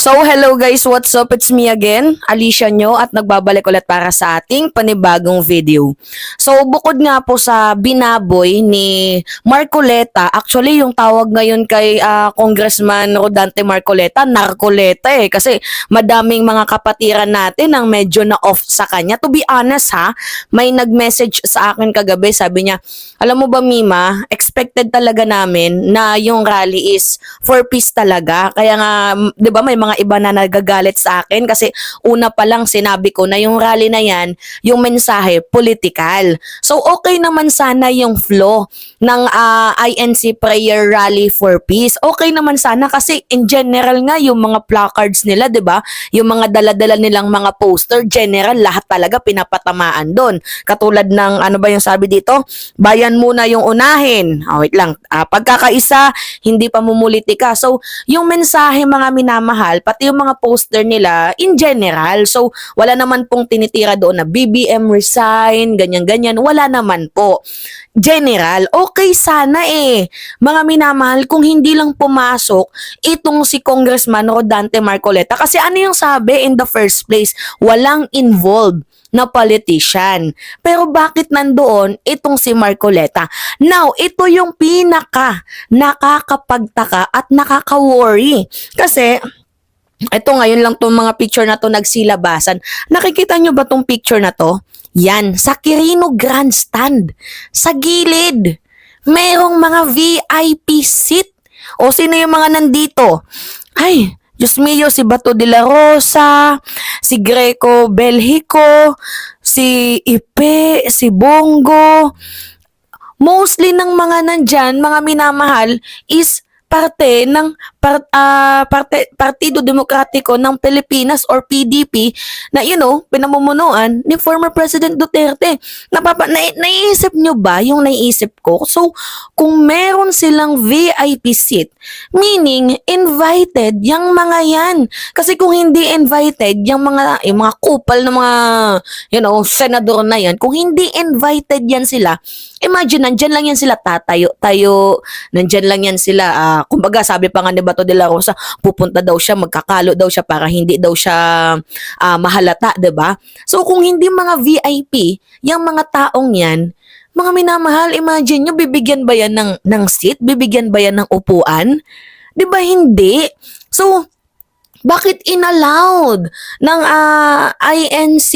So hello guys, what's up? It's me again, Alicia nyo at nagbabalik ulit para sa ating panibagong video. So bukod nga po sa binaboy ni Marcoleta, actually yung tawag ngayon kay Congressman Rodante Marcoleta, Narcoleta kasi madaming mga kapatiran natin ang medyo na off sa kanya. To be honest may nag-message sa akin kagabi, sabi niya, alam mo ba Mima, expected talaga namin na yung rally is for peace talaga. Kaya nga, 'di ba may mga iba na nagagalit sa akin kasi una pa lang sinabi ko na yung rally na yan, yung mensahe political. So okay naman sana yung flow ng INC prayer rally for peace. Okay naman sana kasi in general nga yung mga placards nila, 'di ba? Yung mga dala-dala nilang mga poster, general lahat talaga pinapatamaan doon. Katulad ng ano ba yung sabi dito? Bayan muna yung unahin. Wait lang. Pagkakaisa, hindi pa mumulitika. So, yung mensahe mga minamahal, pati yung mga poster nila in general. So, wala naman pong tinitira doon na BBM resign, ganyan-ganyan. Wala naman po. General, okay sana mga minamahal kung hindi lang pumasok itong si Congressman Rodante Marcoleta. Kasi ano yung sabi in the first place? Walang involved na politician. Pero bakit nandoon itong si Marcoleta? Now, ito yung pinaka nakakapagtaka at nakaka-worry. Kasi ito ngayon lang tong mga picture na to nagsilabasan. Nakikita nyo ba tong picture na to? Yan, sa Quirino Grandstand. Sa gilid. Merong mga VIP seat. O sino yung mga nandito? Ay, Diyos mio, si Bato de la Rosa, si Greco Belhico, si Ipe, si Bongo. Mostly ng mga nandyan, mga minamahal, is parte ng Partido Demokratiko ng Pilipinas or PDP na pinamumunuan ni former President Duterte. Naiisip nyo ba yung naiisip ko? So, kung meron silang VIP seat, meaning invited yung mga yan. Kasi kung hindi invited yung mga kupal ng mga senador na yan, kung hindi invited yan sila, imagine nandyan lang yan sila tayo, nandyan lang yan sila kumbaga sabi pa nga ni Bato de la Rosa, pupunta daw siya, magkakalo daw siya para hindi daw siya mahalata, 'di ba? So kung hindi mga VIP, yung mga taong yan, mga minamahal, imagine nyo, bibigyan ba yan ng seat? Bibigyan ba yan ng upuan? 'Di ba hindi? So bakit inallowed ng INC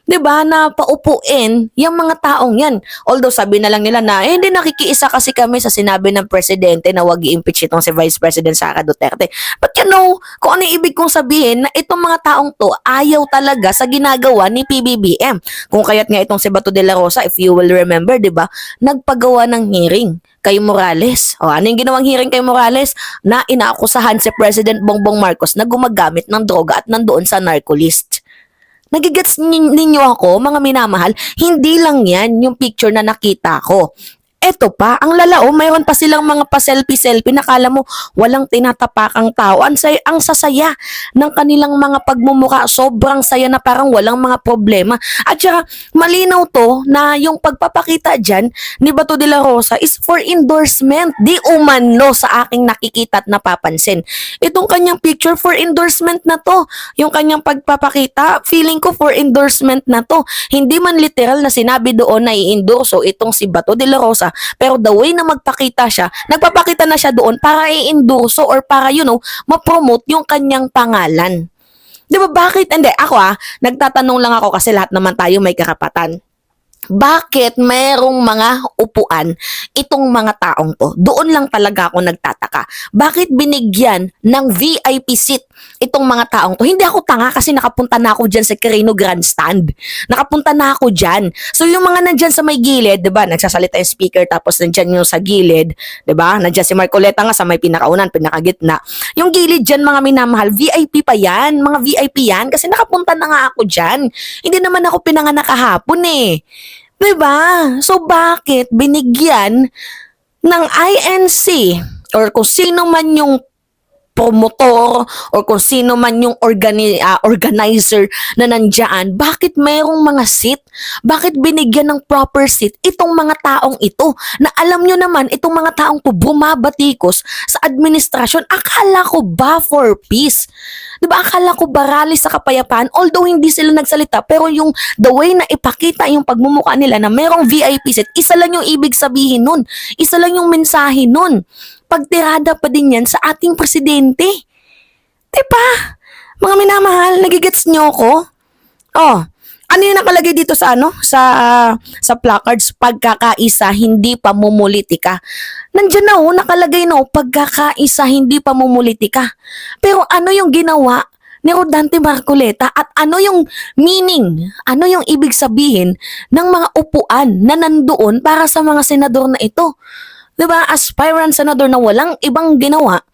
'di ba na paupuin yung mga taong yan? Although sabi na lang nila na hindi nakikiisa kasi kami sa sinabi ng presidente na wag i-impeach itong si Vice President Sara Duterte. But kung ano yung ibig kong sabihin na itong mga taong to ayaw talaga sa ginagawa ni PBBM. Kung kaya't nga itong si Bato de la Rosa, if you will remember, 'di ba? Nagpagawa ng hearing kay Morales. Ano yung ginawang hearing kay Morales? Na inaakusahan si President Bongbong Marcos na gumagamit ng droga at nandoon sa narcolist. Nagigets ninyo ako, mga minamahal, hindi lang yan yung picture na nakita ko. Eto pa, ang lalao, mayroon pa silang mga pa-selfie-selfie, nakala mo walang tinatapakang tao. Ang sasaya ng kanilang mga pagmumuka, sobrang saya na parang walang mga problema. At saka, malinaw to na yung pagpapakita dyan ni Bato de la Rosa is for endorsement. Di umano sa aking nakikita at napapansin. Itong kanyang picture for endorsement na to. Yung kanyang pagpapakita, feeling ko for endorsement na to. Hindi man literal na sinabi doon na i-endorso itong si Bato de la Rosa, pero the way na magpakita siya, nagpapakita na siya doon para i-endorso or para ma-promote yung kanyang pangalan. 'Di ba bakit? Hindi, ako nagtatanong lang ako kasi lahat naman tayo may karapatan. Bakit mayroong mga upuan itong mga taong to? Doon lang talaga ako nagtataka. Bakit binigyan ng VIP seat itong mga taong to? Hindi ako tanga kasi nakapunta na ako dyan sa Quirino Grandstand. Nakapunta na ako dyan. So yung mga nandyan sa may gilid, 'di ba? Nagsasalita yung speaker tapos nandyan yung sa gilid, 'di ba? Nandyan si Marcoleta nga sa may pinakaunan, pinakagitna. Yung gilid dyan, mga minamahal, VIP pa yan. Mga VIP yan kasi nakapunta na nga ako dyan. Hindi naman ako pinanganak kahapon 'Diba? So bakit binigyan ng INC or kung sino man yung promotor or kung sino man yung organizer na nandyan, bakit mayroong mga seat? Bakit binigyan ng proper seat itong mga taong ito? Na alam nyo naman, itong mga taong to bumabatikos sa administrasyon. Akala ko ba for peace? Diba, akala ko ba rally sa kapayapaan? Although hindi sila nagsalita, pero yung the way na ipakita yung pagmumukha nila na merong VIP seat, isa lang yung ibig sabihin nun. Isa lang yung mensahe nun. Pagtirada pa din yan sa ating presidente. Diba? Mga minamahal, nagigets nyo ko? Oh, ano yung nakalagay dito sa sa placards? Pagkakaisa, hindi pamumulitika. Nandiyan na nakalagay pagkakaisa, hindi pamumulitika. Pero ano yung ginawa ni Rodante Marcoleta at ano yung meaning, ano yung ibig sabihin ng mga upuan na nandoon para sa mga senador na ito? Diba, aspirant senador na walang ibang ginawa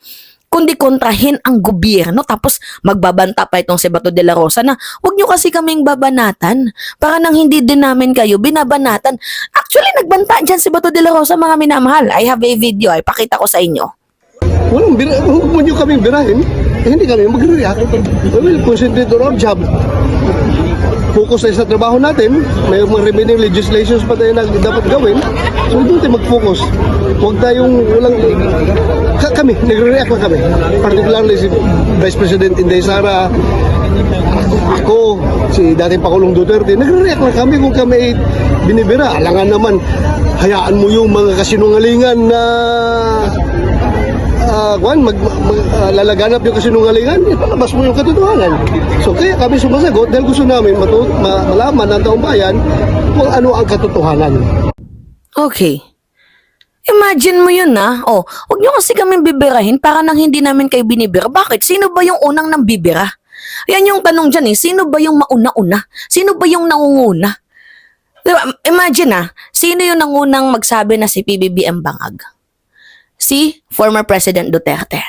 kundi kontrahin ang gobyerno tapos magbabanta pa itong si Bato de la Rosa na huwag nyo kasi kaming babanatan para nang hindi din namin kayo binabanatan. Actually, nagbanta dyan si Bato de la Rosa, mga minamahal. I have a video, ay pakita ko sa inyo. Huwag mo nyo kaming birahin, hindi kami mag-react. We will concentrate on our job. Focus tayo sa trabaho natin. May mga remaining legislations pa tayo na dapat gawin. So doon tayo mag-focus. Huwag tayong kami, nagre-react lang kami. Particularly si Vice President Inday Sara, ako, si dating Pangulong Duterte, nagre-react lang kami kung kami binibira. Alangan naman, hayaan mo yung mga kasinungalingan na lalaganap yung kasinungalingan, ipalabas mo yung katotohanan. So kaya kami sumasagot dahil gusto namin malaman ng taong bayan kung ano ang katotohanan. Okay. Imagine mo yun huwag nyo kasi kami bibirahin para nang hindi namin kayo binibira. Bakit? Sino ba yung unang nang bibira? Yan yung tanong dyan Sino ba yung mauna-una? Sino ba yung nangunguna? Diba? Imagine sino yung nangunang magsabi na si PBBM bangag? Si former President Duterte.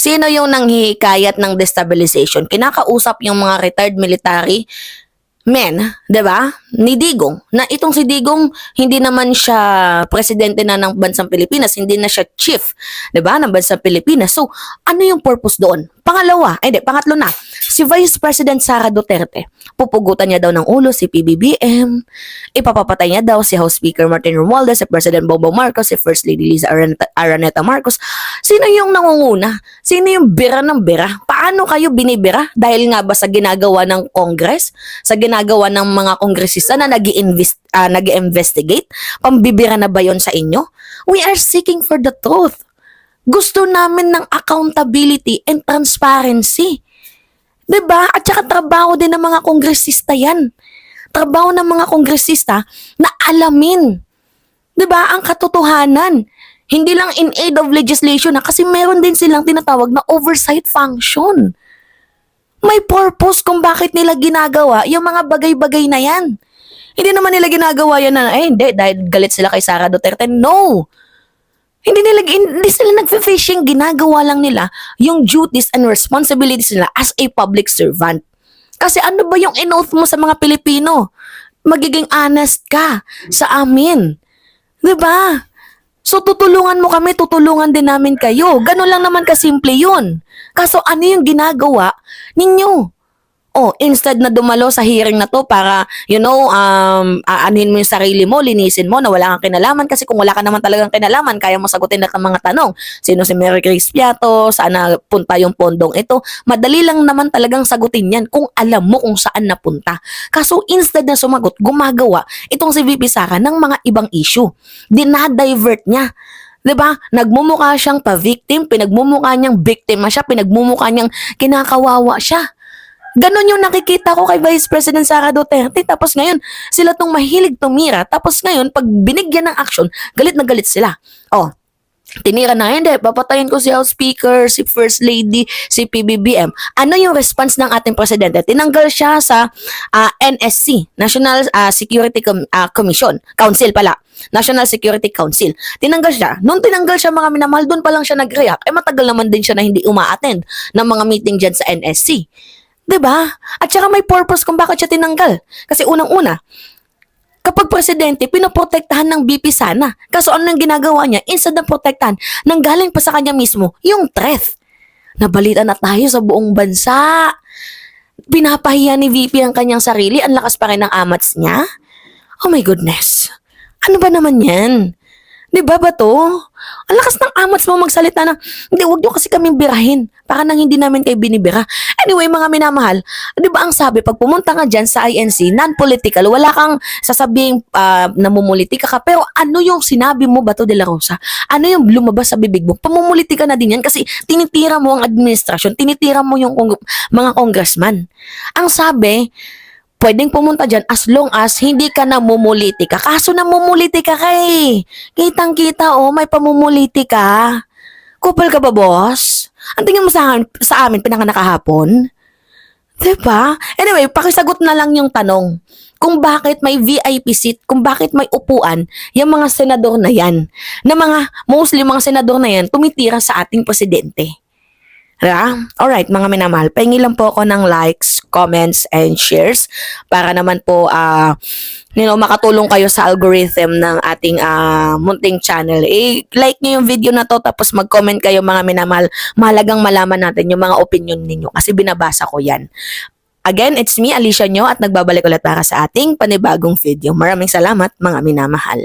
Sino yung nanghihikayat ng destabilization? Kinakausap yung mga retired military men, 'di ba? Ni Digong. Na itong si Digong hindi naman siya presidente na ng bansang Pilipinas, hindi na siya chief, 'di ba, ng bansang Pilipinas. So, ano yung purpose doon? Pangatlo na. Si Vice President Sara Duterte, pupugutan niya daw ng ulo si PBBM, ipapapatay niya daw si House Speaker Martin Romualdez, si President Bongbong Marcos, si First Lady Liza Araneta Marcos. Sino yung nangunguna? Sino yung bira ng bira? Paano kayo binibira? Dahil nga ba sa ginagawa ng Congress? Sa ginagawa ng mga kongresista na nag-investigate? Pambibira na ba yon sa inyo? We are seeking for the truth. Gusto namin ng accountability and transparency. 'Di ba? At saka trabaho din ng mga kongresista yan. Trabaho ng mga kongresista na alamin, 'di ba, ang katotohanan. Hindi lang in aid of legislation kasi meron din silang tinatawag na oversight function. May purpose kung bakit nila ginagawa yung mga bagay-bagay na yan. Hindi naman nila ginagawa yan na, hindi, dahil galit sila kay Sara Duterte. No! Hindi sila nagfe-fishing, ginagawa lang nila yung duties and responsibilities nila as a public servant. Kasi ano ba yung in-oath mo sa mga Pilipino? Magiging honest ka sa amin. 'Di ba? So tutulungan mo kami, tutulungan din namin kayo. Ganun lang naman kasimple yun. Kaso ano yung ginagawa ninyo? Instead na dumalo sa hearing na to para, aanhin mo yung sarili mo, linisin mo na wala kang kinalaman. Kasi kung wala ka naman talagang kinalaman, kaya mo sagutin lahat ng mga tanong. Sino si Mary Grace Piato? Saan napunta yung pondong ito? Madali lang naman talagang sagutin yan kung alam mo kung saan napunta. Kaso instead na sumagot, gumagawa itong si VP Sara ng mga ibang issue. Dinadivert niya. 'Di ba? Nagmumukha siyang pa-victim, pinagmumukha niyang biktima siya, pinagmumukha niyang kinakawawa siya. Ganon yung nakikita ko kay Vice President Sara Duterte. Tapos ngayon, sila tong mahilig tumira. Tapos ngayon, pag binigyan ng action, galit na galit sila. Tinira na, hindi, papatayin ko si House Speaker, si First Lady, si PBBM. Ano yung response ng ating presidente? Tinanggal siya sa NSC, National Security Commission, Council pala. National Security Council. Tinanggal siya. Nung tinanggal siya, mga minamahal, doon pa lang siya nag-react. Matagal naman din siya na hindi uma-attend ng mga meeting dyan sa NSC. 'Di ba? At saka may purpose kung bakit siya tinanggal. Kasi unang-una, kapag presidente, pinoprotektahan ng BP sana. Kaso ano nang ginagawa niya? Instead na protektahan, nanggaling pa sa kanya mismo yung threat. Nabalita na tayo sa buong bansa. Pinapahiya ni VP ang kanyang sarili, ang lakas pa rin ng amats niya. Oh my goodness. Ano ba naman yan? Di ba ba to? Ang lakas ng amats mo magsalita na, hindi, wag niyo kasi kaming birahin. Para nang hindi namin kayo binibira. Anyway, mga minamahal, di ba ang sabi, pag pumunta ka dyan sa INC, non-political, wala kang sasabing namumulitika ka, pero ano yung sinabi mo, Bato de la Rosa? Ano yung lumabas sa bibig mo? Pamumulitika na din yan kasi tinitira mo ang administrasyon, tinitira mo yung mga congressman. Ang sabi, pwedeng pumunta dyan as long as hindi ka namumuliti ka. Kaso namumuliti ka eh. Kitang-kita may pamumuliti ka. Kupal ka ba, boss? Ang tingin mo sa amin pinanganak Diba? Anyway, pakisagot na lang yung tanong. Kung bakit may VIP seat, kung bakit may upuan, yung mga senador na yan, mostly mga senador na yan, tumitira sa ating presidente. Diba? Alright, mga minamahal, pahingi lang po ako ng likes, comments, and shares para naman po makatulong kayo sa algorithm ng ating munting channel. Like nyo yung video na to tapos mag-comment kayo mga minamahal. Mahalagang malaman natin yung mga opinion ninyo kasi binabasa ko yan. Again, it's me, Alicia Nyo, at nagbabalik ulit para sa ating panibagong video. Maraming salamat mga minamahal.